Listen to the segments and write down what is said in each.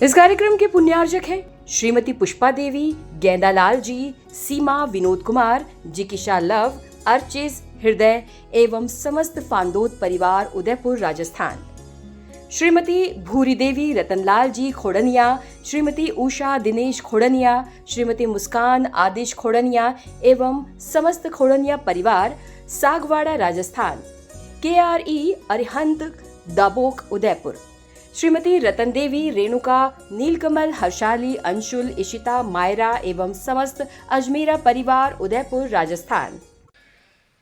इस कार्यक्रम के पुण्यार्जक हैं श्रीमती पुष्पा देवी, गेंदालाल जी, सीमा, विनोद कुमार, जिकिशा लव, अर्चिज, हृदय एवं समस्त फांदोद परिवार उदयपुर राजस्थान। श्रीमती भूरी देवी, रतनलाल जी खोड़निया, श्रीमती उषा दिनेश खोड़निया, श्रीमती मुस्कान आदिश खोड़निया एवं समस्त खोड़निया परिवार सागवाड़ा राजस्थान। KRE अरिहंत दाबोक उदयपुर। श्रीमती रतन देवी, रेणुका, नीलकमल, हर्षाली, अंशुल, इशिता, मायरा एवं समस्त अजमेरा परिवार उदयपुर राजस्थान।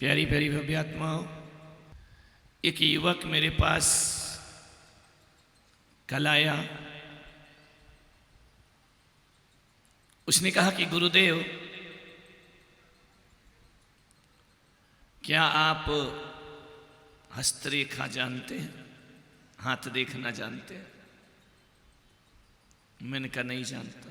प्यारी प्यारी भव्यात्माओं, एक युवक मेरे पास कल आया। उसने कहा कि गुरुदेव, क्या आप हस्तरेखा जानते हैं, हाथ देखना जानते हैं? मैंने कहा नहीं जानता।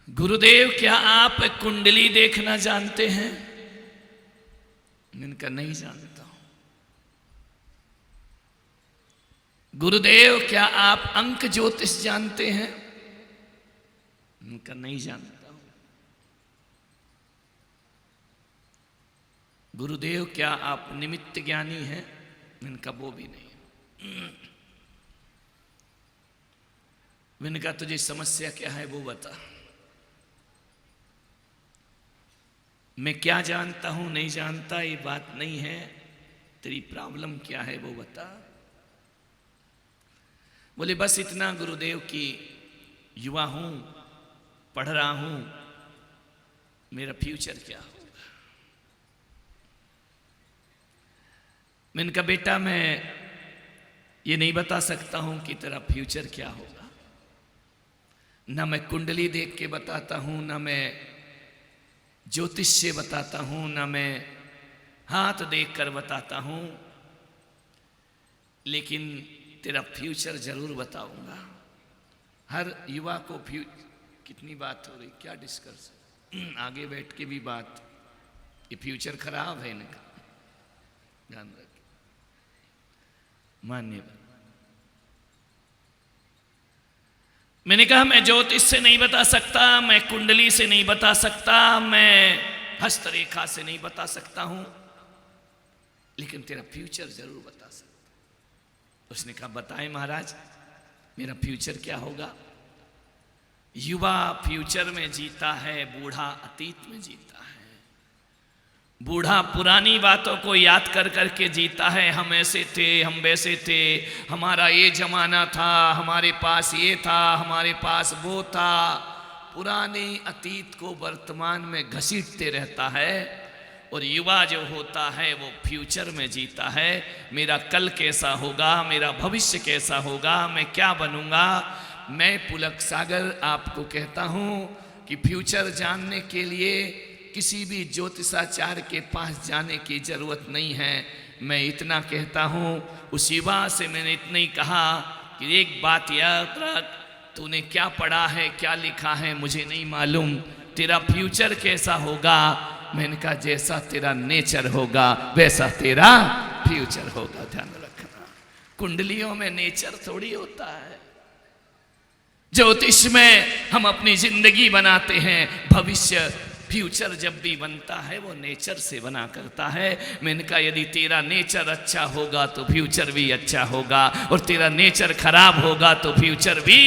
गुरुदेव, क्या आप कुंडली देखना जानते हैं? मैंने कहा नहीं जानता। गुरुदेव, क्या आप अंक ज्योतिष जानते हैं? मैंने कहा नहीं जानता। गुरुदेव, क्या आप निमित्त ज्ञानी हैं? मैंने कहा वो भी नहीं। मैंने कहा तुझे समस्या क्या है वो बता। मैं क्या जानता हूं नहीं जानता ये बात नहीं है, तेरी प्रॉब्लम क्या है वो बता। बोले बस इतना गुरुदेव कि युवा हूं, पढ़ रहा हूं, मेरा फ्यूचर क्या होगा। मैंने कहा बेटा, मैं ये नहीं बता सकता हूं कि तेरा फ्यूचर क्या होगा। ना मैं कुंडली देख के बताता हूं, ना मैं ज्योतिष से बताता हूं, ना मैं हाथ देख कर बताता हूं, लेकिन तेरा फ्यूचर जरूर बताऊंगा। हर युवा को कितनी बात हो रही, क्या डिस्कस, आगे बैठ के भी बात, ये फ्यूचर खराब है इनका, ध्यान रख। मान्यवर। मैंने कहा मैं ज्योतिष से नहीं बता सकता, मैं कुंडली से नहीं बता सकता, मैं हस्तरेखा से नहीं बता सकता हूं, लेकिन तेरा फ्यूचर जरूर बता सकता। उसने कहा बताएं महाराज, मेरा फ्यूचर क्या होगा। युवा फ्यूचर में जीता है, बूढ़ा अतीत में जीता है। बूढ़ा पुरानी बातों को याद कर करके जीता है। हम ऐसे थे, हम वैसे थे, हमारा ये जमाना था, हमारे पास ये था, हमारे पास वो था। पुराने अतीत को वर्तमान में घसीटते रहता है। और युवा जो होता है वो फ्यूचर में जीता है। मेरा कल कैसा होगा, मेरा भविष्य कैसा होगा, मैं क्या बनूंगा। मैं पुलक सागर आपको कहता हूं कि फ्यूचर जानने के लिए किसी भी ज्योतिषाचार्य के पास जाने की जरूरत नहीं है। मैं इतना कहता हूं, उस युवा से मैंने इतना ही कहा कि एक बात याद रख, तूने क्या पढ़ा है, क्या लिखा है मुझे नहीं मालूम, तेरा फ्यूचर कैसा होगा। मैंने कहा जैसा तेरा नेचर होगा वैसा तेरा फ्यूचर होगा। ध्यान रखना, कुंडलियों में नेचर थोड़ी होता है। ज्योतिष में हम अपनी जिंदगी बनाते हैं, भविष्य फ्यूचर जब भी बनता है वो नेचर से बना करता है। मैंने कहा यदि तेरा नेचर अच्छा होगा तो फ्यूचर भी अच्छा होगा, और तेरा नेचर खराब होगा तो फ्यूचर भी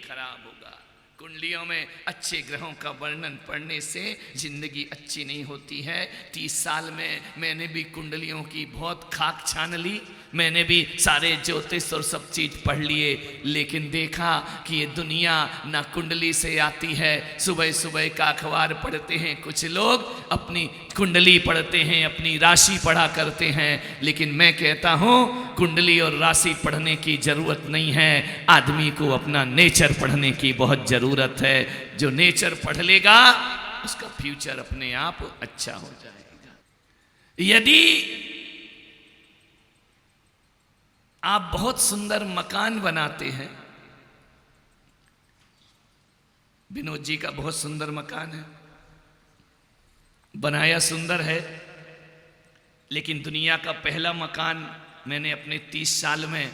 खराब होगा। कुंडलियों में अच्छे ग्रहों का वर्णन पढ़ने से जिंदगी अच्छी नहीं होती है। 30 साल में मैंने भी कुंडलियों की बहुत खाक छान ली, मैंने भी सारे ज्योतिष और सब चीज पढ़ लिए, लेकिन देखा कि ये दुनिया ना कुंडली से आती है। सुबह सुबह का अखबार पढ़ते हैं कुछ लोग, अपनी कुंडली पढ़ते हैं, अपनी राशि पढ़ा करते हैं, लेकिन मैं कहता हूं कुंडली और राशि पढ़ने की जरूरत नहीं है। आदमी को अपना नेचर पढ़ने की बहुत जरूरत है। जो नेचर पढ़ लेगा उसका फ्यूचर अपने आप अच्छा हो जाएगा। यदि आप बहुत सुंदर मकान बनाते हैं, विनोद जी का बहुत सुंदर मकान है, बनाया सुंदर है, लेकिन दुनिया का पहला मकान मैंने अपने 30 साल में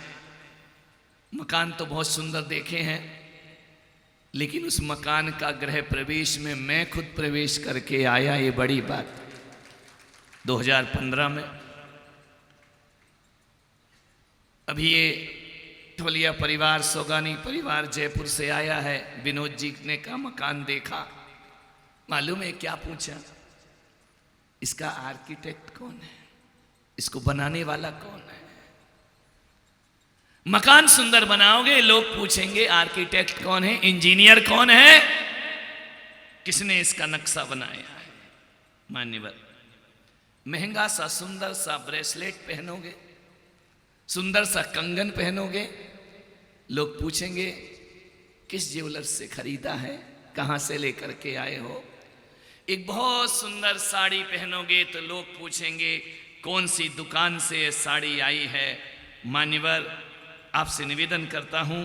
मकान तो बहुत सुंदर देखे हैं, लेकिन उस मकान का गृह प्रवेश में मैं खुद प्रवेश करके आया, ये बड़ी बात। 2015 में अभी ये ठोलिया परिवार, सोगानी परिवार जयपुर से आया है। विनोद जी ने का मकान देखा, मालूम है क्या पूछा? इसका आर्किटेक्ट कौन है, इसको बनाने वाला कौन है? मकान सुंदर बनाओगे, लोग पूछेंगे आर्किटेक्ट कौन है, इंजीनियर कौन है, किसने इसका नक्शा बनाया है। मान्यवर, महंगा सा सुंदर सा ब्रेसलेट पहनोगे, सुंदर सा कंगन पहनोगे, लोग पूछेंगे किस ज्वेलर से खरीदा है, कहां से लेकर के आए हो। एक बहुत सुंदर साड़ी पहनोगे तो लोग पूछेंगे कौन सी दुकान से ये साड़ी आई है। मान्यवर, आपसे निवेदन करता हूं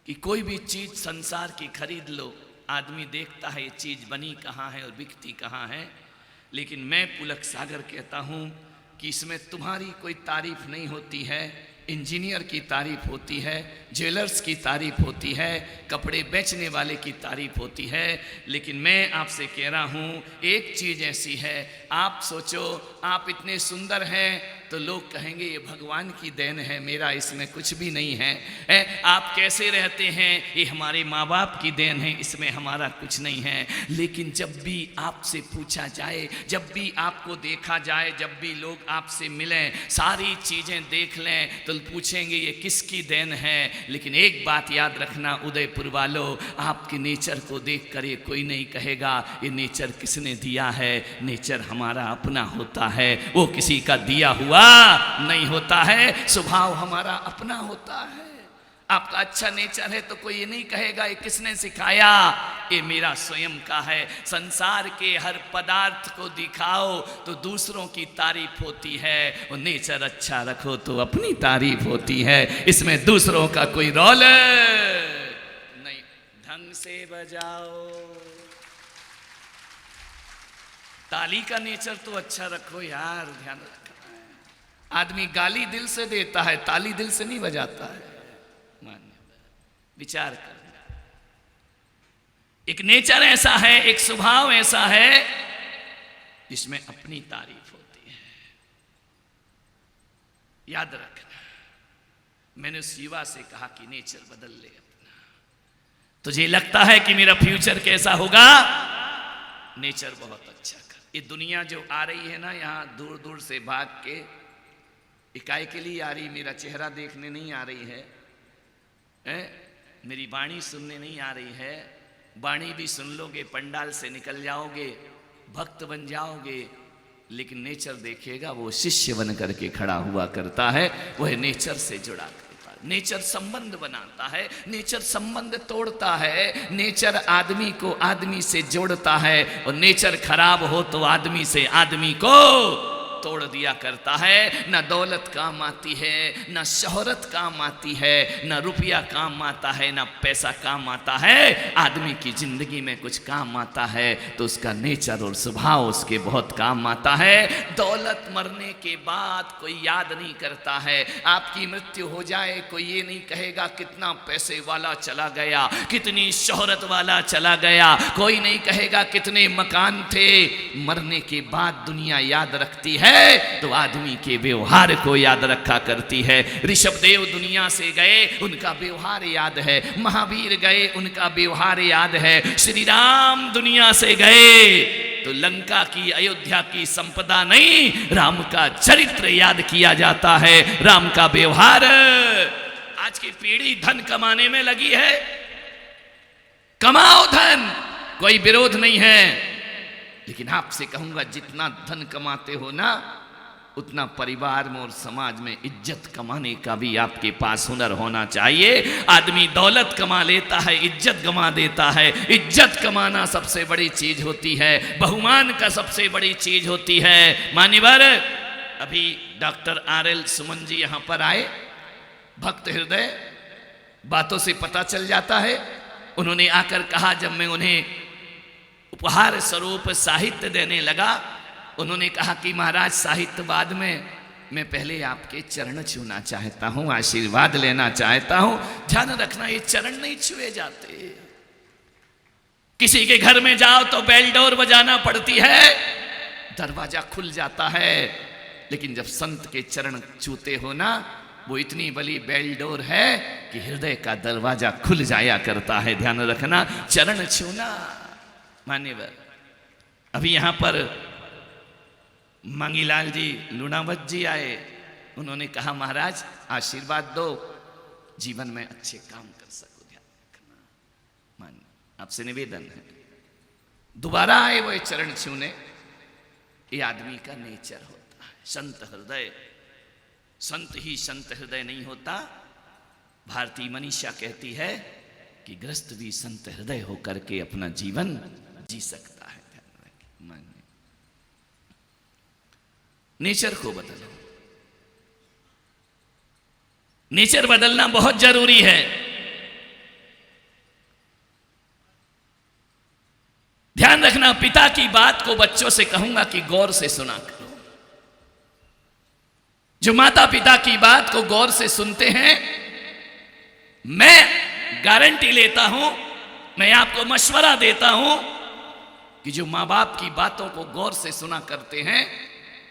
कि कोई भी चीज संसार की खरीद लो, आदमी देखता है ये चीज बनी कहाँ है और बिकती कहाँ है, लेकिन मैं पुलक सागर कहता हूं कि इसमें तुम्हारी कोई तारीफ नहीं होती है, इंजीनियर की तारीफ होती है, ज्वेलर्स की तारीफ होती है, कपड़े बेचने वाले की तारीफ होती है। लेकिन मैं आपसे कह रहा हूं, एक चीज ऐसी है, आप सोचो आप इतने सुंदर हैं तो लोग कहेंगे ये भगवान की देन है, मेरा इसमें कुछ भी नहीं है। आप कैसे रहते हैं, ये हमारे माँ बाप की देन है, इसमें हमारा कुछ नहीं है। लेकिन जब भी आपसे पूछा जाए, जब भी आपको देखा जाए, जब भी लोग आपसे मिलें, सारी चीज़ें देख लें तो पूछेंगे ये किसकी देन है। लेकिन एक बात याद रखना उदयपुर वालों, आपके नेचर को देख कर ये कोई नहीं कहेगा ये नेचर किसने दिया है। नेचर हमारा अपना होता है, वो किसी का दिया हुआ नहीं होता है, स्वभाव हमारा अपना होता है। आपका अच्छा नेचर है तो कोई ये नहीं कहेगा ये किसने सिखाया, ये मेरा स्वयं का है। संसार के हर पदार्थ को दिखाओ तो दूसरों की तारीफ होती है, और नेचर अच्छा रखो तो अपनी तारीफ होती है। इसमें दूसरों का कोई रोल नहीं। ढंग से बजाओ, ताली का नेचर तो अच्छा रखो यार, ध्यान रखना। आदमी गाली दिल से देता है, ताली दिल से नहीं बजाता है। विचार कर, एक नेचर ऐसा है, एक स्वभाव ऐसा है जिसमें अपनी तारीफ होती है। याद रखना, मैंने उस युवा से कहा कि नेचर बदल ले अपना। तुझे लगता है कि मेरा फ्यूचर कैसा होगा, नेचर बहुत अच्छा कर। ये दुनिया जो आ रही है ना, यहां दूर दूर से भाग के इकाई के लिए आ रही, मेरा चेहरा देखने नहीं आ रही है, मेरी वाणी सुनने नहीं आ रही है। वाणी भी सुन लोगे, पंडाल से निकल जाओगे, भक्त बन जाओगे, लेकिन नेचर देखिएगा वो शिष्य बन करके खड़ा हुआ करता है, वह नेचर से जुड़ा करता है। नेचर संबंध बनाता है, नेचर संबंध तोड़ता है, नेचर आदमी को आदमी से जोड़ता है, और नेचर खराब हो तो आदमी से आदमी को तोड़ दिया करता है। न दौलत काम आती है, न शोहरत काम आती है, न रुपया काम आता है, न पैसा काम आता है। आदमी की जिंदगी में कुछ काम आता है तो उसका नेचर और स्वभाव उसके बहुत काम आता है। दौलत मरने के बाद कोई याद नहीं करता है। आपकी मृत्यु हो जाए कोई ये नहीं कहेगा कितना पैसे वाला चला गया, कितनी शोहरत वाला चला गया, कोई नहीं कहेगा कितने मकान थे। मरने के बाद दुनिया याद रखती है तो आदमी के व्यवहार को याद रखा करती है। ऋषभदेव दुनिया से गए, उनका व्यवहार याद है। महावीर गए, उनका व्यवहार याद है। श्री राम दुनिया से गए तो लंका की, अयोध्या की संपदा नहीं, राम का चरित्र याद किया जाता है, राम का व्यवहार। आज की पीढ़ी धन कमाने में लगी है, कमाओ धन, कोई विरोध नहीं है। लेकिन आपसे कहूंगा जितना धन कमाते हो ना, उतना परिवार में और समाज में इज्जत कमाने का भी आपके पास हुनर होना चाहिए। आदमी दौलत कमा लेता है, इज्जत गमा देता है। इज्जत कमाना सबसे बड़ी चीज होती है, बहुमान का सबसे बड़ी चीज होती है। मान्यवर, अभी डॉक्टर RL सुमन जी यहां पर आए, भक्त हृदय, बातों से पता चल जाता है। उन्होंने आकर कहा, जब मैं उन्हें उपहार स्वरूप साहित्य देने लगा, उन्होंने कहा कि महाराज साहित्य बाद में, मैं पहले आपके चरण छूना चाहता हूं, आशीर्वाद लेना चाहता हूं। ध्यान रखना, ये चरण नहीं छुए जाते। किसी के घर में जाओ तो बेल डोर बजाना पड़ती है, दरवाजा खुल जाता है। लेकिन जब संत के चरण छूते हो ना, वो इतनी बड़ी बेल डोर है कि हृदय का दरवाजा खुल जाया करता है। ध्यान रखना, चरण छूना। मान्यवर, अभी यहां पर मांगीलाल जी लूणावत जी आए। उन्होंने कहा महाराज आशीर्वाद दो, जीवन में अच्छे काम कर सको। ध्यान रखना, मान आपसे निवेदन है। दोबारा आए वो चरण छूने। ये आदमी का नेचर होता है, संत हृदय। संत ही संत हृदय नहीं होता। भारतीय मनीषा कहती है कि गृहस्थ भी संत हृदय होकर के अपना जीवन जी सकता है। ध्यान रखें, मानिए नेचर को बदलो। नेचर बदलना बहुत जरूरी है। ध्यान रखना, पिता की बात को बच्चों से कहूंगा कि गौर से सुना करो। जो माता पिता की बात को गौर से सुनते हैं, मैं गारंटी लेता हूं, मैं आपको मशवरा देता हूं कि जो मां बाप की बातों को गौर से सुना करते हैं,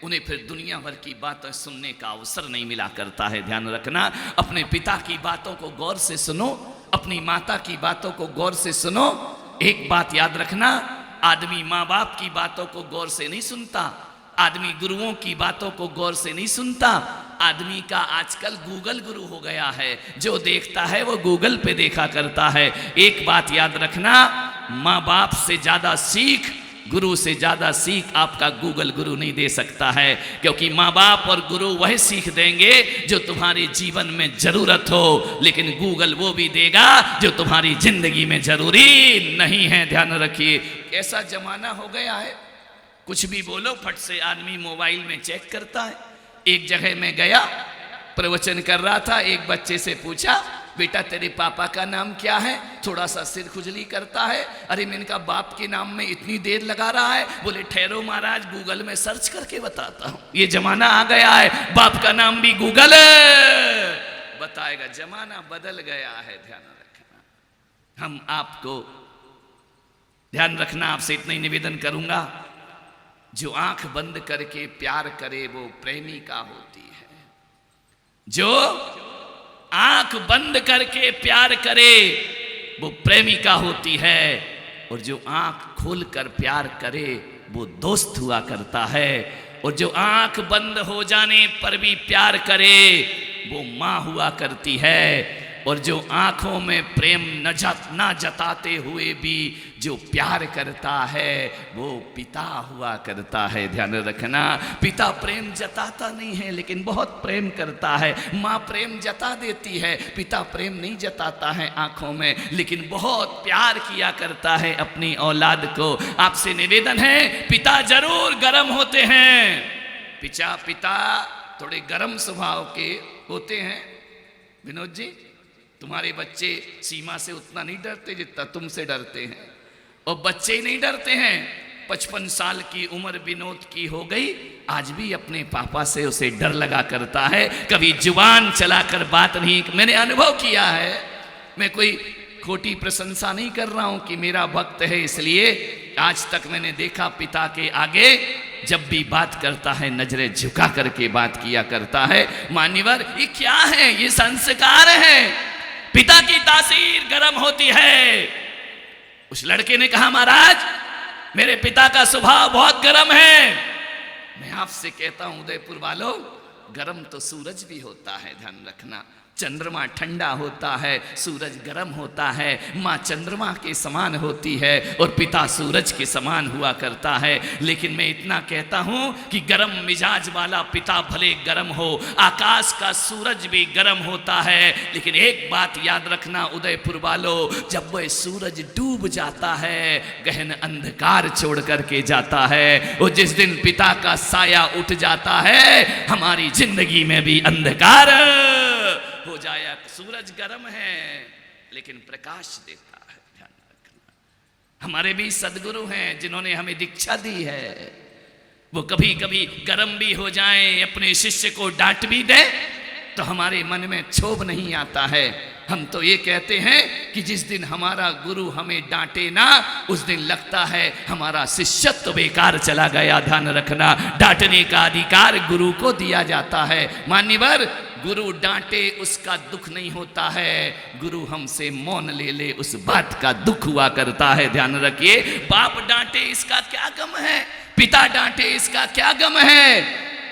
उन्हें फिर दुनिया भर की बातें सुनने का अवसर नहीं मिला करता है। ध्यान रखना, अपने पिता की बातों को गौर से सुनो, अपनी माता की बातों को गौर से सुनो। एक बात याद रखना, आदमी माँ बाप की बातों को गौर से नहीं सुनता, आदमी गुरुओं की बातों को गौर से नहीं सुनता। आदमी का आजकल गूगल गुरु हो गया है, जो देखता है वो गूगल पे देखा करता है। एक बात याद रखना, माँ बाप से ज्यादा सीख, गुरु से ज्यादा सीख आपका गूगल गुरु नहीं दे सकता है। क्योंकि माँ बाप और गुरु वह सीख देंगे जो तुम्हारे जीवन में जरूरत हो, लेकिन गूगल वो भी देगा जो तुम्हारी जिंदगी में जरूरी नहीं है। ध्यान रखिए, ऐसा जमाना हो गया है, कुछ भी बोलो फट से आदमी मोबाइल में चेक करता है। एक जगह में गया, प्रवचन कर रहा था, एक बच्चे से पूछा बेटा तेरे पापा का नाम क्या है? थोड़ा सा सिर खुजली करता है। अरे मैंने कहा बाप के नाम में इतनी देर लगा रहा है। बोले ठहरो महाराज, गूगल में सर्च करके बताता हूं। ये जमाना आ गया है, बाप का नाम भी गूगल बताएगा। जमाना बदल गया है, ध्यान रखना। हम आपको ध्यान रखना, आपसे इतना ही निवेदन करूंगा, जो आंख बंद करके प्यार करे वो प्रेमिका होती है। जो आंख बंद करके प्यार करे वो प्रेमिका होती है, और जो आंख खोलकर प्यार करे वो दोस्त हुआ करता है। और जो आंख बंद हो जाने पर भी प्यार करे वो मां हुआ करती है। और जो आंखों में प्रेम न जताते हुए भी जो प्यार करता है वो पिता हुआ करता है। ध्यान रखना, पिता प्रेम जताता नहीं है लेकिन बहुत प्रेम करता है। माँ प्रेम जता देती है, पिता प्रेम नहीं जताता है आंखों में, लेकिन बहुत प्यार किया करता है अपनी औलाद को। आपसे निवेदन है, पिता जरूर गर्म होते हैं, पिता थोड़े गर्म स्वभाव के होते हैं। विनोद जी, तुम्हारे बच्चे सीमा से उतना नहीं डरते जितना तुमसे डरते हैं, और बच्चे ही नहीं डरते हैं। 55 साल की उम्र विनोद की हो गई, आज भी अपने पापा से उसे डर लगा करता है। कभी जुबान चलाकर बात नहीं, मैंने अनुभव किया है। मैं कोई खोटी प्रशंसा नहीं कर रहा हूं कि मेरा भक्त है इसलिए। आज तक मैंने देखा पिता के आगे जब भी बात करता है नजरें झुका करके बात किया करता है। मान्यवर, ये क्या है? ये संस्कार है। पिता की तासीर गर्म होती है। उस लड़के ने कहा महाराज मेरे पिता का स्वभाव बहुत गर्म है। मैं आपसे कहता हूं उदयपुर वालों, गर्म तो सूरज भी होता है, ध्यान रखना। चंद्रमा ठंडा होता है, सूरज गर्म होता है। माँ चंद्रमा के समान होती है और पिता सूरज के समान हुआ करता है। लेकिन मैं इतना कहता हूं कि गर्म मिजाज वाला पिता भले गर्म हो, आकाश का सूरज भी गर्म होता है, लेकिन एक बात याद रखना उदयपुर वालों, जब वह सूरज डूब जाता है गहन अंधकार छोड़ करके जाता है। और जिस दिन पिता का साया उठ जाता है हमारी जिंदगी में भी अंधकार हो जाया। सूरज गर्म है लेकिन प्रकाश देता है, ध्यान रखना। हमारे भी सदगुरु हैं जिन्होंने हमें दीक्षा दी है। वो कभी कभी गर्म भी हो जाए, अपने शिष्य को डांट भी दे, तो हमारे मन में क्षोभ नहीं आता है। हम तो ये कहते हैं कि जिस दिन हमारा गुरु हमें डांटे ना, उस दिन लगता है हमारा शिष्यत्व बेकार चला गया। ध्यान रखना, डांटने का अधिकार गुरु को दिया जाता है। मान्यवर, गुरु डांटे उसका दुख नहीं होता है, गुरु हमसे मौन ले ले उस बात का दुख हुआ करता है। ध्यान रखिए, बाप डांटे इसका क्या गम है, पिता डांटे इसका क्या गम है,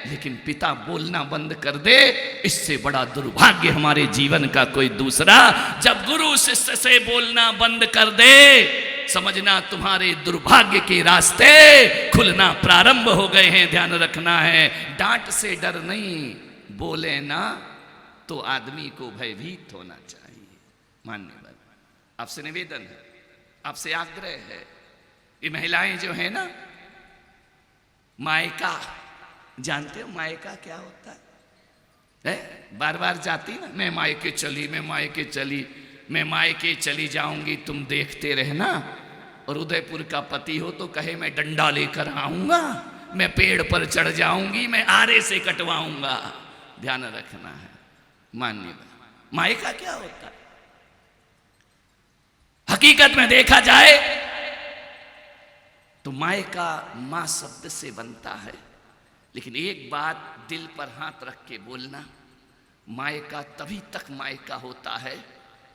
लेकिन पिता बोलना बंद कर दे, इससे बड़ा दुर्भाग्य हमारे जीवन का कोई दूसरा। जब गुरु शिष्य से बोलना बंद कर दे, समझना तुम्हारे दुर्भाग्य के रास्ते खुलना प्रारंभ हो गए हैं। ध्यान रखना है, डांट से डर नहीं, बोले ना तो आदमी को भयभीत होना चाहिए। मान्यवर, आपसे निवेदन है, आपसे आग्रह है, ये महिलाएं जो है ना, मायका जानते हो मायका क्या होता है? बार बार जाती ना, मैं मायके चली, मैं मायके चली, मैं मायके चली जाऊंगी, तुम देखते रहना। और उदयपुर का पति हो तो कहे मैं डंडा लेकर आऊंगा, मैं पेड़ पर चढ़ जाऊंगी, मैं आरे से कटवाऊंगा। ध्यान रखना है। मान्यवर, मायका क्या होता है? हकीकत में देखा जाए तो मायका मां शब्द से बनता है, लेकिन एक बात दिल पर हाथ रख के बोलना, मायका तभी तक मायका होता है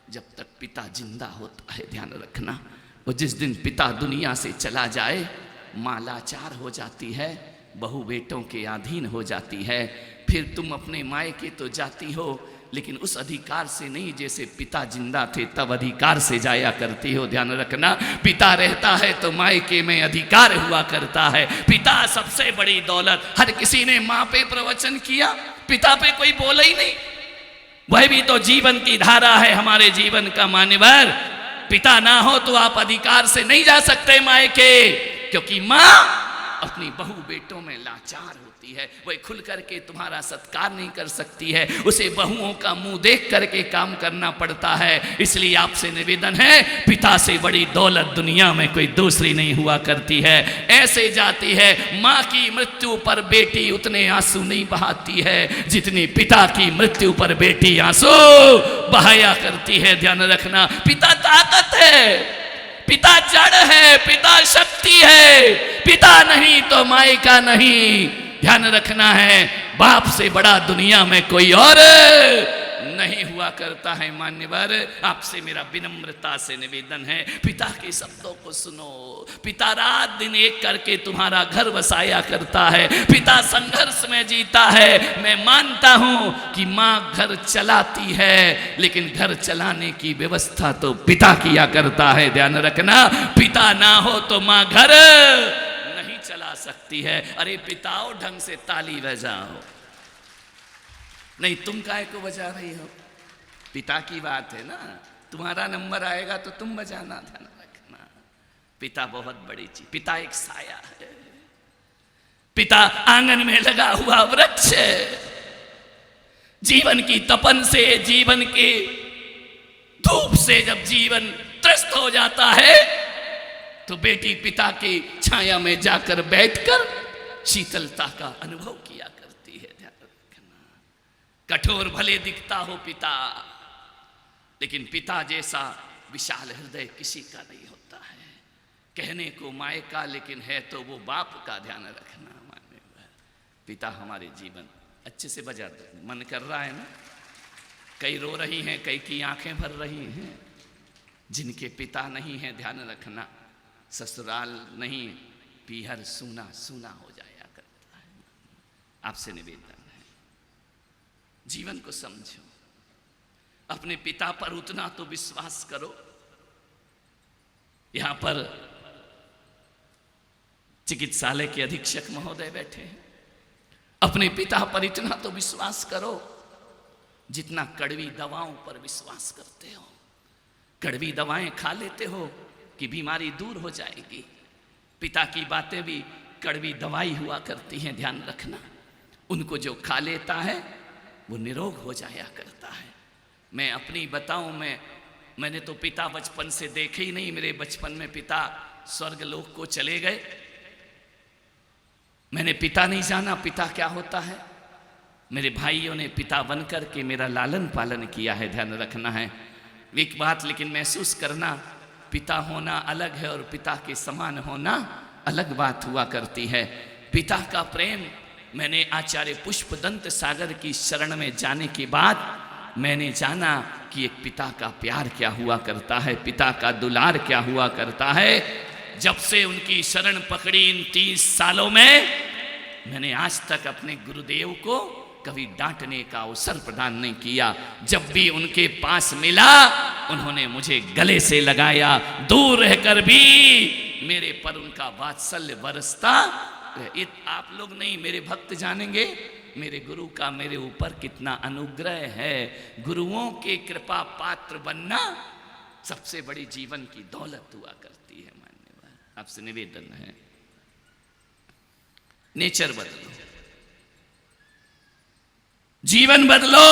जब तक पिता जिंदा होता है। ध्यान रखना, और जिस दिन पिता दुनिया से चला जाए, मां लाचार हो जाती है, बहू बेटों के अधीन हो जाती है। फिर तुम अपने मायके तो जाती हो, लेकिन उस अधिकार से नहीं जैसे पिता जिंदा थे तब अधिकार से जाया करती हो। ध्यान रखना, पिता रहता है तो मायके में अधिकार हुआ करता है। पिता सबसे बड़ी दौलत। हर किसी ने माँ पे प्रवचन किया, पिता पे कोई बोला ही नहीं। वह भी तो जीवन की धारा है हमारे जीवन का। मान्यवर, पिता ना हो तो आप अधिकार से नहीं जा सकते मायके, क्योंकि माँ अपनी बहू बेटों में लाचार होती है, वह खुल करके तुम्हारा सत्कार नहीं कर सकती है, उसे बहुओं का मुंह देख करके काम करना पड़ता है। इसलिए आपसे निवेदन है, पिता से बड़ी दौलत दुनिया में कोई दूसरी नहीं हुआ करती है। ऐसे जाती है, माँ की मृत्यु पर बेटी उतने आंसू नहीं बहाती है जितनी पिता की मृत्यु पर बेटी आंसू बहाया करती है। ध्यान रखना, पिता ताकत है, पिता जड़ है, पिता शक्ति है, पिता नहीं तो मायका नहीं। ध्यान रखना है, बाप से बड़ा दुनिया में कोई और नहीं हुआ करता है। मान्यवर, आपसे मेरा विनम्रता से निवेदन है, पिता के शब्दों को सुनो। पिता रात दिन एक करके तुम्हारा घर बसाया करता है, पिता संघर्ष में जीता है। मैं मानता हूं कि मां घर चलाती है, लेकिन घर चलाने की व्यवस्था तो पिता किया करता है। ध्यान रखना, पिता ना हो तो मां घर नहीं चला सकती है। अरे पिताओ, ढंग से ताली बजाओ। नहीं, तुम काहे को बजा रही हो? पिता की बात है ना, तुम्हारा नंबर आएगा तो तुम बजाना। ध्यान रखना, पिता बहुत बड़ी चीज, पिता एक साया है, पिता आंगन में लगा हुआ वृक्ष है। जीवन की तपन से, जीवन के धूप से जब जीवन त्रस्त हो जाता है, तो बेटी पिता की छाया में जाकर बैठकर शीतलता का अनुभव किया करती है। ध्यान रखना, कठोर भले दिखता हो पिता, लेकिन पिता जैसा विशाल हृदय किसी का नहीं होता है। कहने को मायका, लेकिन है तो वो बाप का। ध्यान रखना, मान्यवर, पिता हमारे जीवन। अच्छे से बजा दो, मन कर रहा है ना। कई रो रही हैं, कई की आंखें भर रही हैं, जिनके पिता नहीं है। ध्यान रखना, ससुराल नहीं, पीहर सूना सूना हो जाया करता है। आपसे निवेदन है, जीवन को समझो, अपने पिता पर उतना तो विश्वास करो। यहां पर चिकित्सालय के अधीक्षक महोदय बैठे हैं, अपने पिता पर इतना तो विश्वास करो जितना कड़वी दवाओं पर विश्वास करते हो। कड़वी दवाएं खा लेते हो कि बीमारी दूर हो जाएगी, पिता की बातें भी कड़वी दवाई हुआ करती हैं। ध्यान रखना, उनको जो खा लेता है वो निरोग हो जाया करता है। मैं अपनी बताऊं, मैंने तो पिता बचपन से देखे ही नहीं। मेरे बचपन में पिता स्वर्ग लोक को चले गए, मैंने पिता नहीं जाना, पिता क्या होता है। मेरे भाइयों ने पिता बन कर के मेरा लालन पालन किया है, ध्यान रखना है। एक बात लेकिन महसूस करना, पिता होना अलग है और पिता के समान होना अलग बात हुआ करती है। पिता का प्रेम मैंने आचार्य पुष्पदंत सागर की शरण में जाने के बाद मैंने जाना कि एक पिता का प्यार क्या हुआ करता है, पिता का दुलार क्या हुआ करता है। जब से उनकी शरण पकड़ी इन 30 सालों में मैंने आज तक अपने गुरुदेव को कभी डांटने का अवसर प्रदान नहीं किया। जब भी उनके पास मिला उन्होंने मुझे गले से लगाया, दूर रहकर भी मेरे पर उनका वात्सल्य बरसता। आप लोग नहीं, मेरे भक्त जानेंगे मेरे गुरु का मेरे ऊपर कितना अनुग्रह है। गुरुओं के कृपा पात्र बनना सबसे बड़ी जीवन की दौलत हुआ करती है। मान्यवर, आपसे निवेदन है, नेचर बदलो, जीवन बदलो,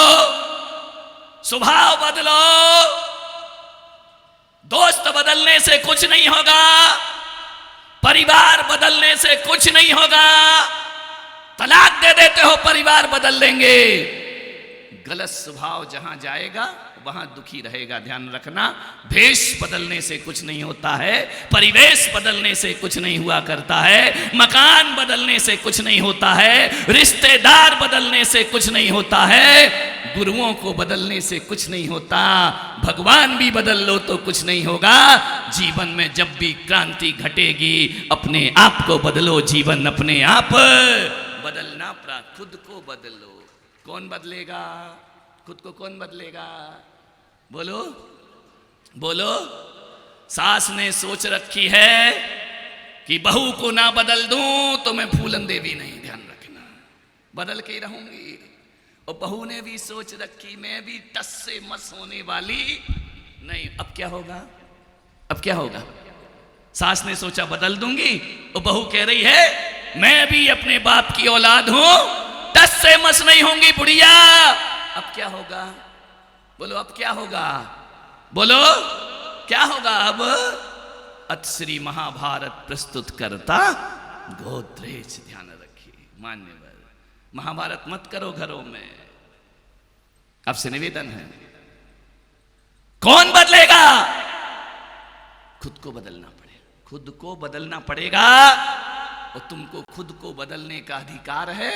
स्वभाव बदलो। दोस्त बदलने से कुछ नहीं होगा, परिवार बदलने से कुछ नहीं होगा। तलाक दे देते हो, परिवार बदल लेंगे। गलत स्वभाव जहां जाएगा वहां दुखी रहेगा, ध्यान रखना। भेष बदलने से कुछ नहीं होता है, परिवेश बदलने से कुछ नहीं हुआ करता है, मकान बदलने से कुछ नहीं होता है, रिश्तेदार बदलने से कुछ नहीं होता है, गुरुओं को बदलने से कुछ नहीं होता, भगवान भी बदल लो तो कुछ नहीं होगा। जीवन में जब भी क्रांति घटेगी अपने आप को बदलो, जीवन अपने आप बदलना पड़ा। खुद को बदलो। कौन बदलेगा? खुद को कौन बदलेगा? बोलो बोलो। सास ने सोच रखी है कि बहू को ना बदल दूं तो मैं फूलन देवी नहीं, ध्यान रखना, बदल के ही रहूंगी। और बहू ने भी सोच रखी मैं भी टस से मस होने वाली नहीं। अब क्या होगा? अब क्या होगा? सास ने सोचा बदल दूंगी और बहू कह रही है मैं भी अपने बाप की औलाद हूं, टस से मस नहीं होंगी बुढ़िया। अब क्या होगा? बोलो अब क्या होगा? बोलो क्या होगा? अब अतश्री महाभारत प्रस्तुत करता गोदरेज, ध्यान रखिए मान्यवर। महाभारत मत करो घरों में, आपसे निवेदन है। कौन बदलेगा? खुद को बदलना पड़ेगा, खुद को बदलना पड़ेगा। और तुमको खुद को बदलने का अधिकार है,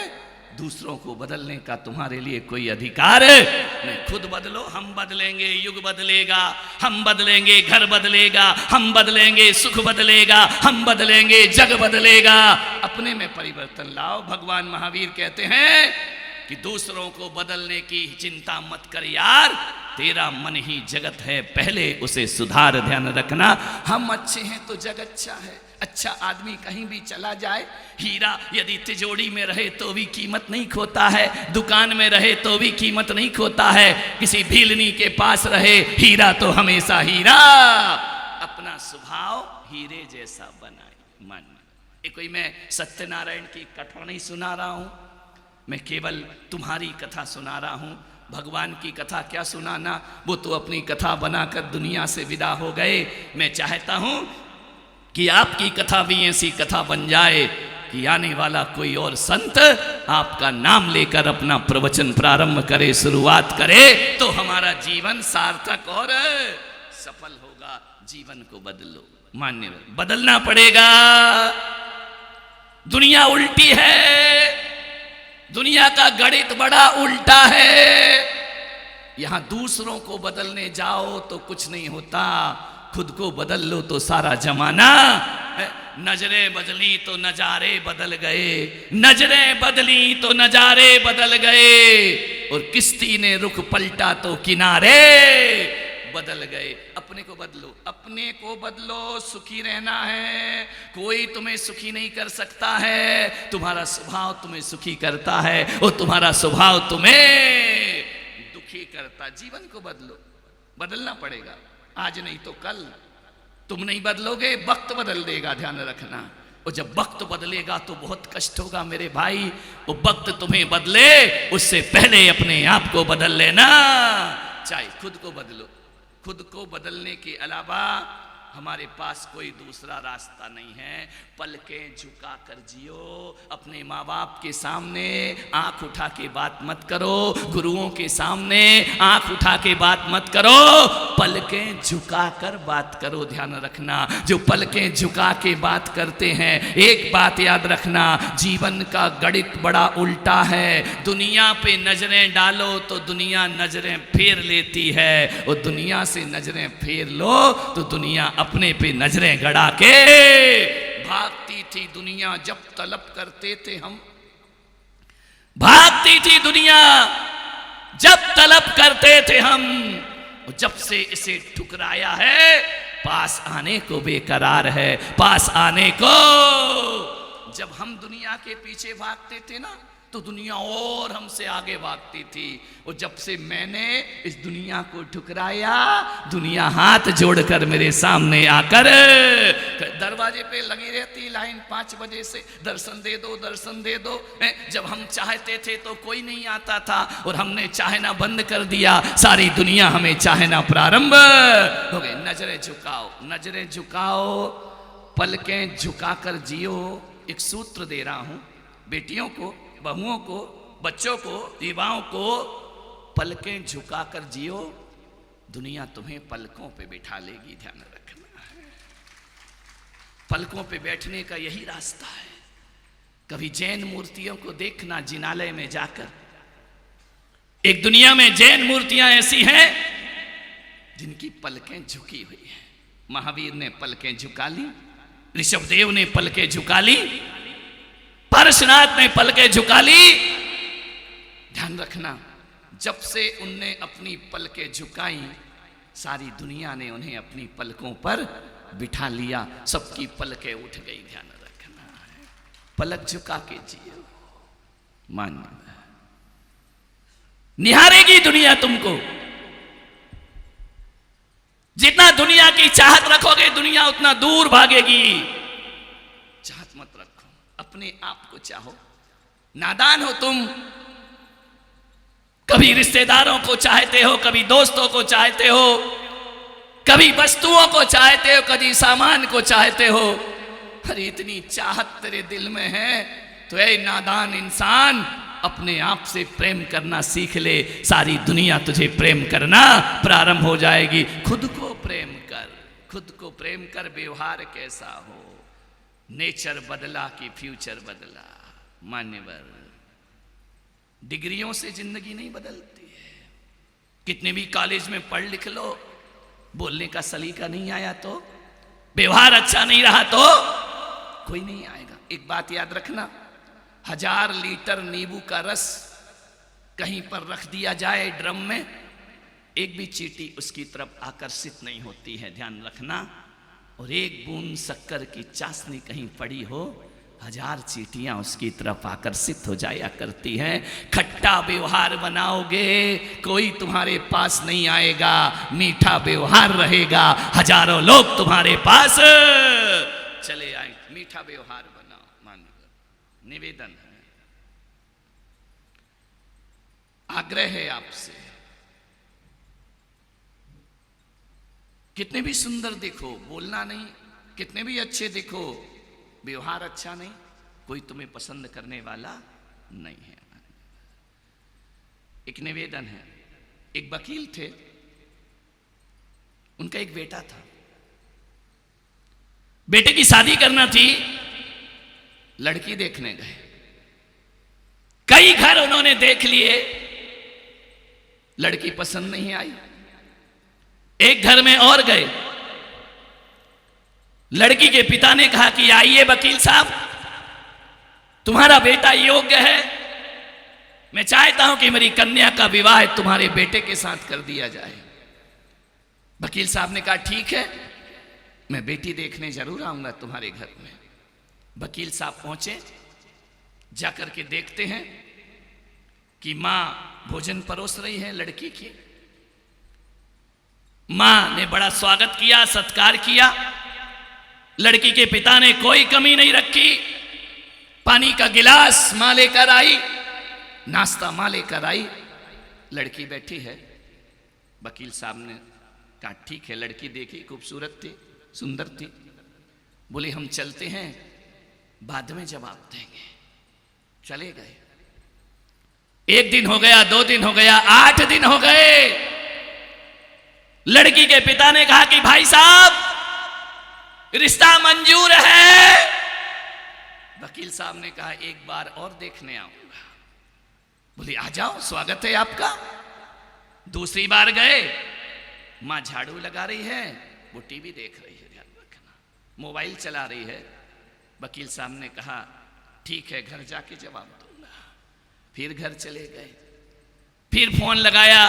दूसरों को बदलने का तुम्हारे लिए कोई अधिकार नहीं। खुद बदलो, हम बदलेंगे, युग बदलेगा, हम बदलेंगे, घर बदलेगा, हम बदलेंगे, सुख बदलेगा, हम बदलेंगे, जग बदलेगा। अपने में परिवर्तन लाओ। भगवान महावीर कहते हैं कि दूसरों को बदलने की चिंता मत कर यार, तेरा मन ही जगत है, पहले उसे सुधार, ध्यान रखना। हम अच्छे हैं तो जग अच्छा है। अच्छा आदमी कहीं भी चला जाए, हीरा यदि तिजोरी में रहे तो भी कीमत नहीं खोता है, दुकान में रहे तो भी कीमत नहीं खोता है, किसी भीलनी के पास रहे हीरा तो हमेशा हीरा। अपना स्वभाव हीरे जैसा बनाए। मन कोई मैं सत्यनारायण की कथा नहीं सुना रहा हूं, मैं केवल तुम्हारी कथा सुना रहा हूं। भगवान की कथा क्या सुनाना, वो तो अपनी कथा बनाकर दुनिया से विदा हो गए। मैं चाहता हूं कि आपकी कथा भी ऐसी कथा बन जाए कि आने वाला कोई और संत आपका नाम लेकर अपना प्रवचन प्रारंभ करे, शुरुआत करे, तो हमारा जीवन सार्थक और सफल होगा। जीवन को बदलो, मान्य बदलना पड़ेगा। दुनिया उल्टी है, दुनिया का गणित बड़ा उल्टा है। यहां दूसरों को बदलने जाओ तो कुछ नहीं होता, खुद को बदल लो तो सारा जमाना। नजरें बदली तो नजारे बदल गए, नजरें बदली तो नजारे बदल गए, और किश्ती ने रुख पलटा तो किनारे बदल गए। अपने को बदलो, अपने को बदलो, सुखी रहना है। कोई तुम्हें सुखी नहीं कर सकता है, तुम्हारा स्वभाव तुम्हें सुखी करता है और तुम्हारा स्वभाव तुम्हें दुखी करता। जीवन को बदलो, बदलना पड़ेगा, आज नहीं तो कल। तुम नहीं बदलोगे, वक्त बदल देगा, ध्यान रखना। और जब वक्त बदलेगा तो बहुत कष्ट होगा मेरे भाई। वो वक्त तुम्हें बदले उससे पहले अपने आप को बदल लेना। चाहे खुद को बदलो, खुद को बदलने के अलावा हमारे पास कोई दूसरा रास्ता नहीं है। पलकें झुका कर जियो। अपने माँ बाप के सामने आंख उठा के बात मत करो, गुरुओं के सामने आंख उठा के बात मत करो, पलकें झुका कर बात करो। ध्यान रखना, जो पलकें झुका के बात करते हैं, एक बात याद रखना, जीवन का गणित बड़ा उल्टा है। दुनिया पे नजरें डालो तो दुनिया नजरें फेर लेती है, और दुनिया से नजरें फेर लो तो दुनिया अपने पे नजरें गड़ा के भागती थी दुनिया। जब तलब करते थे हम, भागती थी दुनिया जब तलब करते थे हम, और जब से इसे ठुकराया है पास आने को बेकरार है, पास आने को। जब हम दुनिया के पीछे भागते थे ना तो दुनिया और हमसे आगे भागती थी, और जब से मैंने इस दुनिया को ठुकराया, दुनिया हाथ जोड़कर मेरे सामने आकर दरवाजे पे लगी रहती लाइन 5 बजे से, दर्शन दे दो, दर्शन दे दो। जब हम चाहते थे तो कोई नहीं आता था, और हमने चाहना बंद कर दिया, सारी दुनिया हमें चाहना प्रारंभ हो गई। नजरें झुकाओ, नजरें झुकाओ, पलकें झुकाकर जियो। एक सूत्र दे रहा हूं बेटियों को, बहुओं को, बच्चों को, युवाओं को, पलकें झुकाकर जियो, दुनिया तुम्हें पलकों पे बिठा लेगी। ध्यान रखना है, पलकों पे बैठने का यही रास्ता है। कभी जैन मूर्तियों को देखना जिनालय में जाकर, एक दुनिया में जैन मूर्तियां ऐसी हैं जिनकी पलकें झुकी हुई हैं। महावीर ने पलकें झुका ली, ऋषभदेव ने पलकें झुका ली, पारसनाथ ने पलकें झुका ली। ध्यान रखना, जब से उनने अपनी पलकें झुकाई, सारी दुनिया ने उन्हें अपनी पलकों पर बिठा लिया, सबकी पलकें उठ गई। ध्यान रखना है, पलक झुका के जियो। मान निहारेगी दुनिया तुमको, जितना दुनिया की चाहत रखोगे दुनिया उतना दूर भागेगी। चाहत मत रखो, अपने आप को चाहो। नादान हो तुम, कभी रिश्तेदारों को चाहते हो, कभी दोस्तों को चाहते हो, कभी वस्तुओं को चाहते हो, कभी सामान को चाहते हो। अरे इतनी चाहत तेरे दिल में है तो ऐ नादान इंसान, अपने आप से प्रेम करना सीख ले, सारी दुनिया तुझे प्रेम करना प्रारंभ हो जाएगी। खुद को प्रेम कर, खुद को प्रेम कर। व्यवहार कैसा हो, नेचर बदला कि फ्यूचर बदला। मान्यवर, डिग्रियों से जिंदगी नहीं बदलती है। कितने भी कॉलेज में पढ़ लिख लो, बोलने का सलीका नहीं आया तो, व्यवहार अच्छा नहीं रहा तो कोई नहीं आएगा। एक बात याद रखना, 1000 लीटर नींबू का रस कहीं पर रख दिया जाए ड्रम में, एक भी चींटी उसकी तरफ आकर्षित नहीं होती है। ध्यान रखना, और एक बूंद शक्कर की चाशनी कहीं पड़ी हो, 1000 चींटियां उसकी तरफ आकर्षित हो जाया करती हैं। खट्टा व्यवहार बनाओगे कोई तुम्हारे पास नहीं आएगा, मीठा व्यवहार रहेगा, हजारों लोग तुम्हारे पास चले आए। मीठा व्यवहार बनाओ। माननीय निवेदन है, आग्रह है आपसे, कितने भी सुंदर दिखो, बोलना नहीं, कितने भी अच्छे दिखो, व्यवहार अच्छा नहीं, कोई तुम्हें पसंद करने वाला नहीं है। एक निवेदन है, एक वकील थे, उनका एक बेटा था, बेटे की शादी करना थी, लड़की देखने गए, कई घर उन्होंने देख लिए, लड़की पसंद नहीं आई। एक घर में और गए, लड़की के पिता ने कहा कि आइए वकील साहब, तुम्हारा बेटा योग्य है, मैं चाहता हूं कि मेरी कन्या का विवाह तुम्हारे बेटे के साथ कर दिया जाए। वकील साहब ने कहा ठीक है, मैं बेटी देखने जरूर आऊंगा तुम्हारे घर में। वकील साहब पहुंचे, जाकर के देखते हैं कि मां भोजन परोस रही है लड़की की। मां ने बड़ा स्वागत किया, सत्कार किया, लड़की के पिता ने कोई कमी नहीं रखी। पानी का गिलास मां लेकर आई, नाश्ता मां लेकर आई, लड़की बैठी है। वकील साहब ने कहा ठीक है, लड़की देखी खूबसूरत थी, सुंदर थी। बोले हम चलते हैं, बाद में जवाब देंगे। चले गए। 1 दिन हो गया, 2 दिन हो गया, 8 दिन हो गए। लड़की के पिता ने कहा कि भाई साहब रिश्ता मंजूर है। वकील साहब ने कहा एक बार और देखने आऊंगा। बोले आ जाओ, स्वागत है आपका। दूसरी बार गए, मां झाड़ू लगा रही है, वो टीवी देख रही है, ध्यान रखना, मोबाइल चला रही है। वकील साहब ने कहा ठीक है, घर जाके जवाब दूंगा। फिर घर चले गए, फिर फोन लगाया,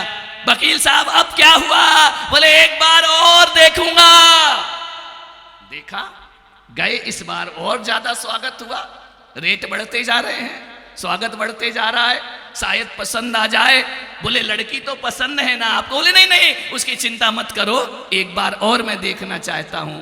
वकील साहब अब क्या हुआ? बोले एक बार और देखूंगा। देखा, गए, इस बार और ज्यादा स्वागत हुआ। रेट बढ़ते जा रहे हैं, स्वागत बढ़ते जा रहा है, शायद पसंद आ जाए। बोले लड़की तो पसंद है ना आपको? बोले नहीं नहीं, उसकी चिंता मत करो, एक बार और मैं देखना चाहता हूं।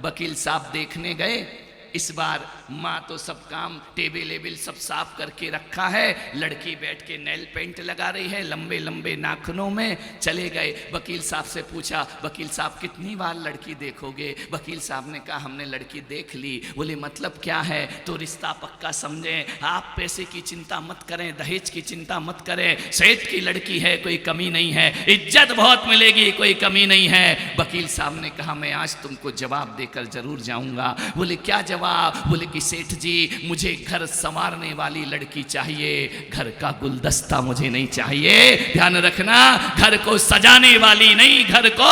वकील साहब देखने गए। इस बार माँ तो सब काम टेबल वेबल सब साफ करके रखा है, लड़की बैठ के नेल पेंट लगा रही है लंबे लंबे नाखूनों में। चले गए, वकील साहब से पूछा वकील साहब कितनी बार लड़की देखोगे? वकील साहब ने कहा हमने लड़की देख ली। बोले मतलब क्या है? तो रिश्ता पक्का समझें, आप पैसे की चिंता मत करें, दहेज की चिंता मत करें, सेठ की लड़की है, कोई कमी नहीं है, इज्जत बहुत मिलेगी, कोई कमी नहीं है। वकील साहब ने कहा मैं आज तुमको जवाब देकर जरूर जाऊंगा। बोले क्या जवाब? बोले कि सेठ जी मुझे घर संवारने वाली लड़की चाहिए, घर का गुलदस्ता मुझे नहीं चाहिए। ध्यान रखना, घर को सजाने वाली नहीं, घर को,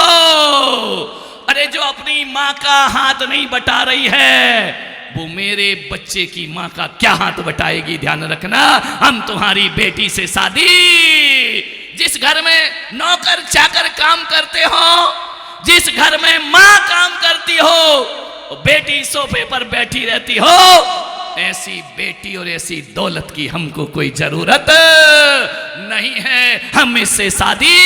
अरे जो अपनी माँ का हाथ नहीं बटा रही है वो मेरे बच्चे की माँ का क्या हाथ बटाएगी? ध्यान रखना, हम तुम्हारी बेटी से शादी, जिस घर में नौकर चाकर काम करते हो, जिस घर में माँ काम करती हो, बेटी सोफे पर बैठी रहती हो, ऐसी बेटी और ऐसी दौलत की हमको कोई जरूरत नहीं है, हम इससे शादी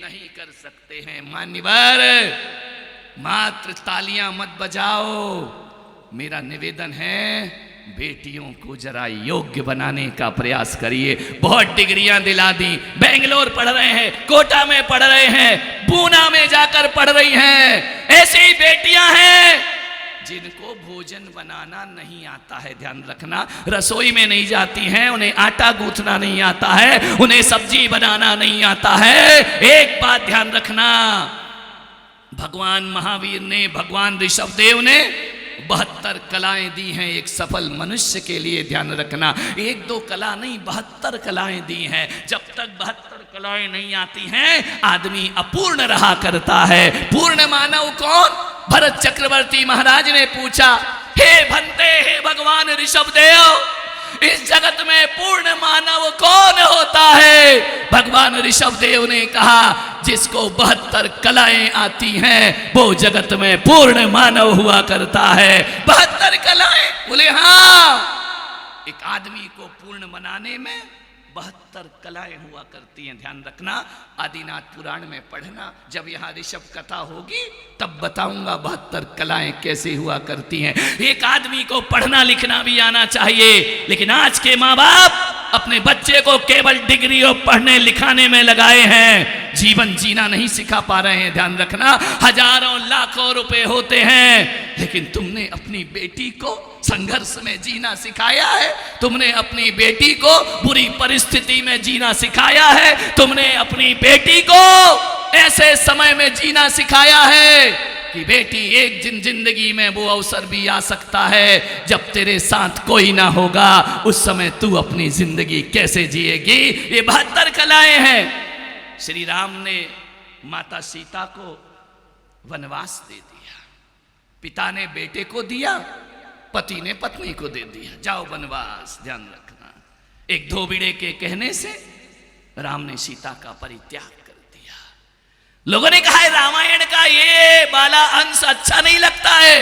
नहीं कर सकते हैं। मान्यवर, मात्र तालियां मत बजाओ, मेरा निवेदन है बेटियों को जरा योग्य बनाने का प्रयास करिए। बहुत डिग्रियां दिला दी, बेंगलोर पढ़ रहे हैं, कोटा में पढ़ रहे हैं, पूना में जाकर पढ़ रही हैं। ऐसी बेटियां हैं जिनको भोजन बनाना नहीं आता है। ध्यान रखना, रसोई में नहीं जाती हैं, उन्हें आटा गूंथना नहीं आता है, उन्हें सब्जी बनाना नहीं आता है। एक बात ध्यान रखना, भगवान महावीर ने, भगवान ऋषभदेव ने 72 कलाएं दी हैं एक सफल मनुष्य के लिए। ध्यान रखना, 1-2 कला नहीं, 72 कलाएं दी हैं। जब तक 72 कलाएं नहीं आती हैं आदमी अपूर्ण रहा करता है। पूर्ण मानव कौन? भरत चक्रवर्ती महाराज ने पूछा, हे भंते, हे भगवान ऋषभदेव, इस जगत में पूर्ण मानव कौन होता है? भगवान ऋषभदेव ने कहा जिसको 72 कलाएं आती हैं वो जगत में पूर्ण मानव हुआ करता है। 72 कलाएं? बोले हाँ, एक आदमी को पूर्ण बनाने में 72 कलाएं हुआ करती हैं। ध्यान रखना, आदिनाथ पुराण में पढ़ना, जब यहाँ ऋषभ कथा होगी तब बताऊंगा 72 कलाएं कैसे हुआ करती हैं। एक आदमी को पढ़ना लिखना भी आना चाहिए, लेकिन आज के माँ बाप अपने बच्चे को केवल डिग्री और पढ़ने लिखाने में लगाए हैं, जीवन जीना नहीं सिखा पा रहे हैं। ध्यान रखना, हजारों लाखों रुपए होते हैं, लेकिन तुमने अपनी बेटी को संघर्ष में जीना सिखाया है, तुमने अपनी बेटी को बुरी परिस्थिति में जीना सिखाया है, तुमने अपनी बेटी को ऐसे समय में जीना सिखाया है कि बेटी एक दिन जिंदगी में वो अवसर भी आ सकता है जब तेरे साथ कोई ना होगा, उस समय तू अपनी जिंदगी कैसे जिएगी? ये 72 कलाएं हैं। श्री राम ने माता सीता को वनवास दे दिया, पिता ने बेटे को दिया, पति ने पत्नी को दे दिया, जाओ वनवास। ध्यान रखना, एक धोबिड़े के कहने से राम ने सीता का परित्याग कर दिया। लोगों ने कहा है रामायण का ये वाला अंश अच्छा नहीं लगता है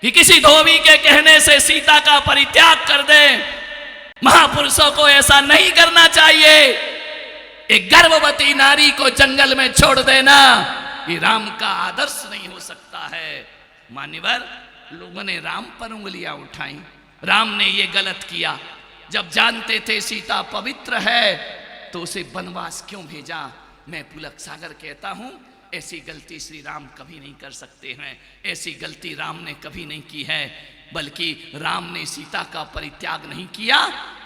कि किसी धोबी के कहने से सीता का परित्याग कर दे। महापुरुषों को ऐसा नहीं करना चाहिए। एक गर्भवती नारी को जंगल में छोड़ देना ये राम का आदर्श नहीं हो सकता है। मान्यवर, लोगों ने राम पर उंगलियां उठाई, राम ने ये गलत किया। जब जानते थे सीता पवित्र है तो उसे वनवास क्यों भेजा? मैं पुलक सागर कहता हूं, ऐसी गलती श्री राम कभी नहीं कर सकते हैं। ऐसी गलती राम ने कभी नहीं की है, बल्कि राम ने सीता का परित्याग नहीं किया।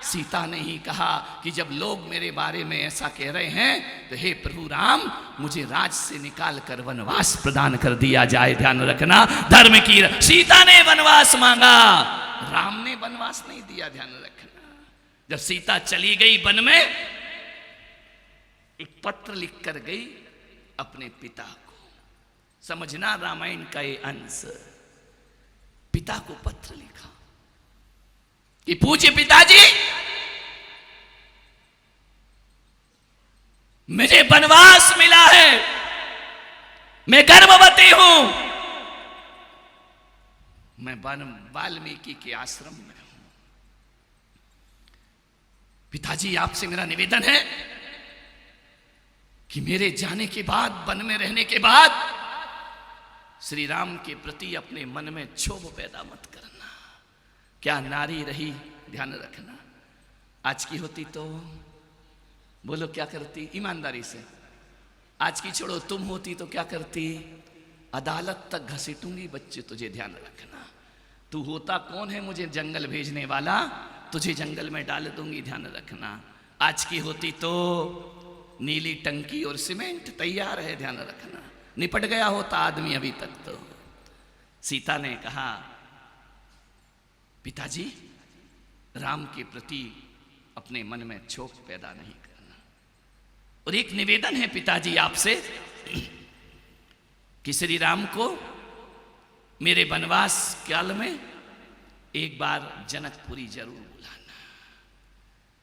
सीता ने ही कहा कि जब लोग मेरे बारे में ऐसा कह रहे हैं तो हे प्रभु राम, मुझे राज से निकाल कर वनवास प्रदान कर दिया जाए। ध्यान रखना, धर्म की सीता ने वनवास मांगा, राम ने वनवास नहीं दिया। ध्यान रखना, जब सीता चली गई वन में, एक पत्र लिख कर गई अपने पिता को। समझना रामायण का ये अंश, पिता को पत्र लिखा कि पूज्य पिताजी, मुझे वनवास मिला है, मैं गर्भवती हूं, मैं वाल्मीकि के आश्रम में हूं। पिताजी आपसे मेरा निवेदन है कि मेरे जाने के बाद, वन में रहने के बाद, श्री राम के प्रति अपने मन में क्षोभ पैदा मत करना। क्या नारी रही, ध्यान रखना, आज की होती तो बोलो क्या करती, ईमानदारी से। आज की छोड़ो, तुम होती तो क्या करती, अदालत तक घसीटूंगी बच्चे तुझे। ध्यान रखना, तू होता कौन है मुझे जंगल भेजने वाला, तुझे जंगल में डाल दूंगी। ध्यान रखना, आज की होती तो नीली टंकी और सीमेंट तैयार है। ध्यान रखना, निपट गया होता आदमी अभी तक तो। सीता ने कहा पिताजी, राम के प्रति अपने मन में क्षोभ पैदा नहीं करना। और एक निवेदन है पिताजी आपसे कि श्री राम को मेरे वनवास काल में एक बार जनकपुरी जरूर बुलाना।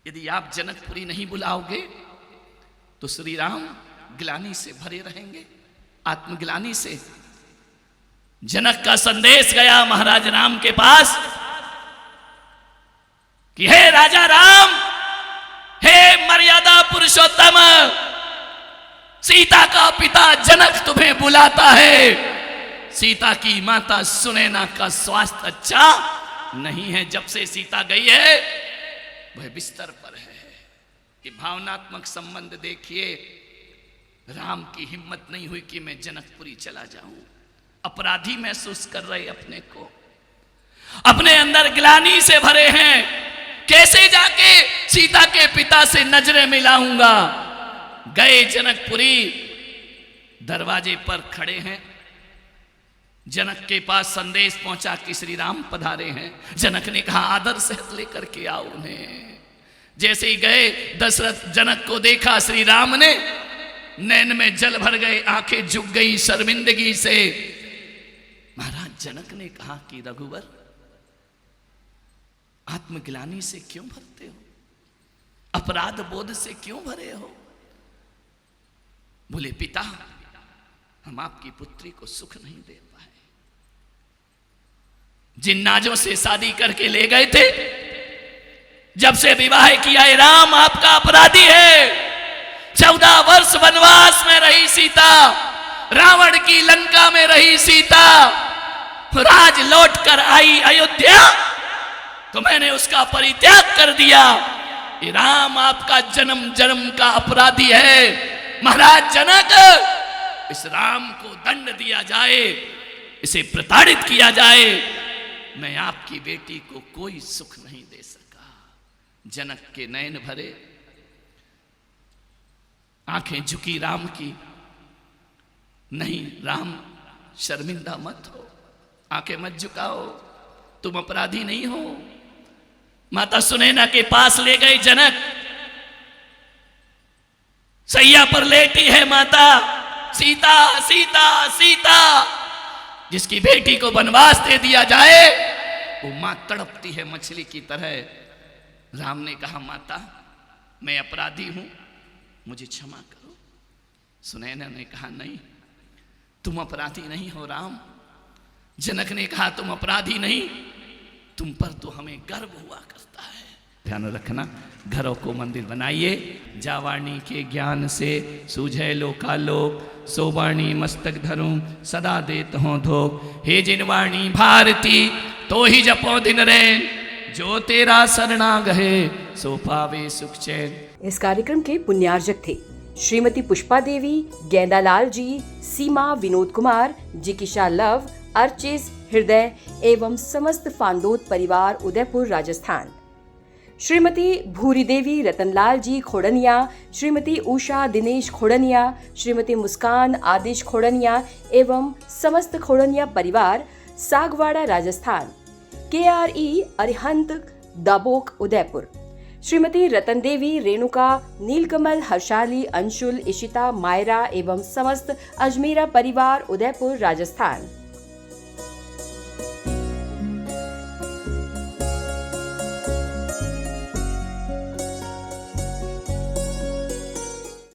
यदि आप जनकपुरी नहीं बुलाओगे तो श्री राम ग्लानि से भरे रहेंगे, आत्मग्लानि से। जनक का संदेश गया महाराज राम के पास कि हे राजा राम, हे मर्यादा पुरुषोत्तम, सीता का पिता जनक तुम्हें बुलाता है। सीता की माता सुनैना का स्वास्थ्य अच्छा नहीं है। जब से सीता गई है वह बिस्तर पर है। कि भावनात्मक संबंध देखिए, राम की हिम्मत नहीं हुई कि मैं जनकपुरी चला जाऊं। अपराधी महसूस कर रहे अपने को, अपने अंदर ग्लानि से भरे हैं। कैसे जाके सीता के पिता से नजरें मिलाऊंगा। गए जनकपुरी, दरवाजे पर खड़े हैं। जनक के पास संदेश पहुंचा कि श्री राम पधारे हैं। जनक ने कहा आदर से लेकर के आओ उन्हें। जैसे ही गए, दशरथ जनक को देखा श्री राम ने, नैन में जल भर गए, आंखें झुक गई शर्मिंदगी से। महाराज जनक ने कहा कि रघुवर, आत्मग्लानि से क्यों भरते हो, अपराध बोध से क्यों भरे हो। बोले पिता, हम आपकी पुत्री को सुख नहीं दे पाए। जिन नाजों से शादी करके ले गए थे, जब से विवाह किया है, राम आपका अपराधी है। 14 वर्ष वनवास में रही सीता, रावण की लंका में रही सीता, राज लौट कर आई अयोध्या तो मैंने उसका परित्याग कर दिया। ये राम आपका जन्म जन्म का अपराधी है। महाराज जनक, इस राम को दंड दिया जाए, इसे प्रताड़ित किया जाए। मैं आपकी बेटी को कोई सुख नहीं दे सका। जनक के नयन भरे, आंखें झुकी राम की। नहीं राम, शर्मिंदा मत हो, आंखें मत झुकाओ, तुम अपराधी नहीं हो। माता सुनैना के पास ले गए जनक। सैया पर लेटी है माता, सीता सीता सीता। जिसकी बेटी को वनवास दे दिया जाए वो मां तड़पती है मछली की तरह। राम ने कहा माता, मैं अपराधी हूं, मुझे क्षमा करो। सुनैना ने कहा नहीं, तुम अपराधी नहीं हो राम। जनक ने कहा तुम अपराधी नहीं, तुम पर तो हमें गर्व हुआ करता है। ध्यान रखना, घरों को मंदिर बनाइए। जावाणी के ज्ञान से सूझे लोकालोक, सोवाणी मस्तक धरूं सदा देत हो धोख। हे जिनवाणी भारती तो ही जपो दिन रैन, जो तेरा शरणा गहे सो पावे सुख चैन। इस कार्यक्रम के पुण्यार्जक थे श्रीमती पुष्पा देवी, गेंदालाल जी, सीमा, विनोद कुमार, जिकिशा लव, अर्चिस, हृदय एवं समस्त फांदोत परिवार उदयपुर राजस्थान। श्रीमती भूरी देवी रतनलाल जी खोड़निया, श्रीमती उषा दिनेश खोड़निया, श्रीमती मुस्कान आदिश खोड़निया एवं समस्त खोड़निया परिवार सागवाड़ा राजस्थान। KRE अरिहंत दाबोक उदयपुर। श्रीमती रतन देवी, रेणुका, नीलकमल, हर्षाली, अंशुल, इशिता, मायरा एवं समस्त अजमेरा परिवार उदयपुर राजस्थान।